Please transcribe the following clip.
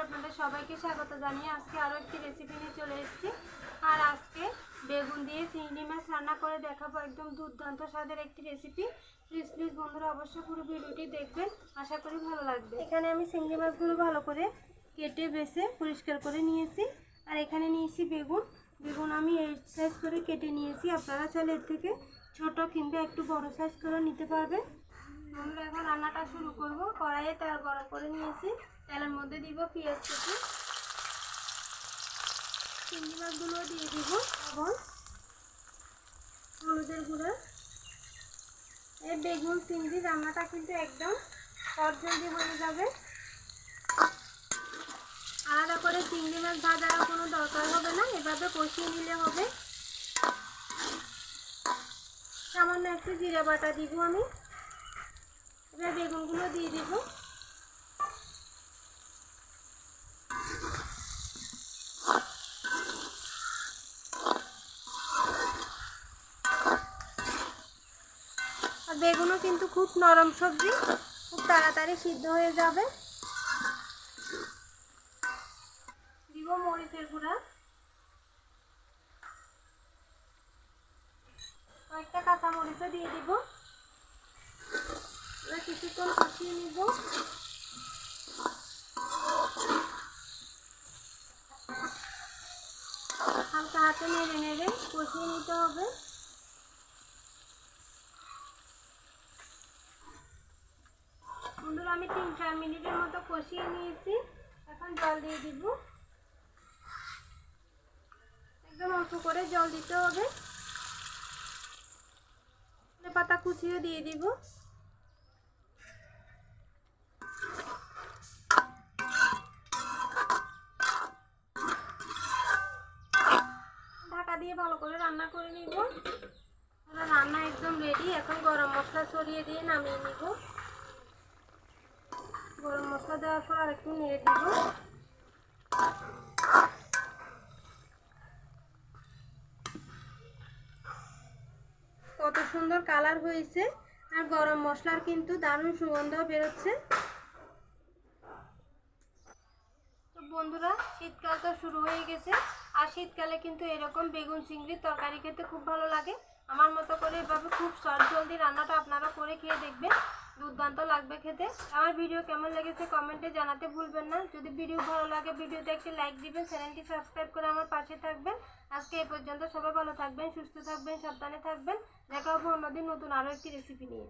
আপনাদের সবাইকে স্বাগত জানিয়ে আজকে আরও একটি রেসিপি নিয়ে চলে এসেছি। আর আজকে বেগুন দিয়ে চিংড়ি মাছ রান্না করে দেখাবো। একদম দুর্দান্ত স্বাদের একটি রেসিপি। প্লিজ বন্ধুরা অবশ্যই পুরো ভিডিওটি দেখবেন, আশা করি ভালো লাগবে। এখানে আমি চিংড়ি মাছগুলো ভালো করে কেটে বেছে পরিষ্কার করে নিয়েছি। আর এখানে নিয়েছি বেগুন আমি এই সাইজ করে কেটে নিয়েছি। আপনারা চাইলে এর থেকে ছোট কিংবা একটু বড় সাইজ করে নিতে পারবেন। আমরা এখন রান্নাটা শুরু করব। কড়াইয়ে তেল গরম করে নিয়েছি, তেলের মধ্যে দিব পেঁয়াজ কুচি, চিংড়ি মাছগুলো দিয়ে দিব, লবণ, হলুদের গুঁড়া। এই বেগুন চিংড়ি রান্নাটা কিন্তু একদম জলদি হয়ে যাবে। আলাদা করে চিংড়ি মাছ ভাজার কোনো দরকার হবে না, এভাবে কষিয়ে নিলে হবে। সামান্য একটু জিরা বাটা দিব আমি। এবার বেগুনগুলো দিয়ে দিব। আর বেগুনও কিন্তু খুব নরম সবজি, খুব তাড়াতাড়ি সিদ্ধ হয়ে যাবে। দিব মরিচের গুঁড়া, কয়েকটা কাঁচা মরিচও দিয়ে দিব। এবার কিছুক্ষণ কষিয়ে নিব। হালকা হাতে নেড়ে কষিয়ে নিতে হবে। বন্ধুরা আমি 3-4 মিনিটের মতো কষিয়ে নিয়েছি। এখন জল দিয়ে দিব। একদম অল্প করে জল দিতে হবে। পাতা কুচিও দিয়ে দিব। ঢাকা দিয়ে ভালো করে রান্না করে নিব। রান্না একদম রেডি। এখন গরম মশলা ছড়িয়ে দিয়ে নামিয়ে নিব। গরম মশলা দেওয়ার পর আরেকটু নেড়ে দিব। কত সুন্দর কালার হয়েছে, আর গরম মশলার কিন্তু দারুণ সুগন্ধ বেরোচ্ছে। তো বন্ধুরা শীতকাল তো শুরু হয়ে গেছে, আর শীতকালে কিন্তু এরকম বেগুন চিংড়ির তরকারি খেতে খুব ভালো লাগে। আমার মতো করে এভাবে খুব জলদি রান্নাটা আপনারা করে খেয়ে দেখবেন, দুর্দান্ত লাগবে খেতে। আমার ভিডিও কেমন লেগেছে কমেন্টে জানাতে ভুলবেন না। যদি ভিডিও ভালো লাগে ভিডিওতে একটি লাইক দিবেন, চ্যানেলটি সাবস্ক্রাইব করে আমার পাশে থাকবেন। আজকে এই পর্যন্ত। সবাই ভালো থাকবেন, সুস্থ থাকবেন, সাবধানে থাকবেন। দেখা হবে অন্যদিন নতুন আরও একটি রেসিপি নিয়ে।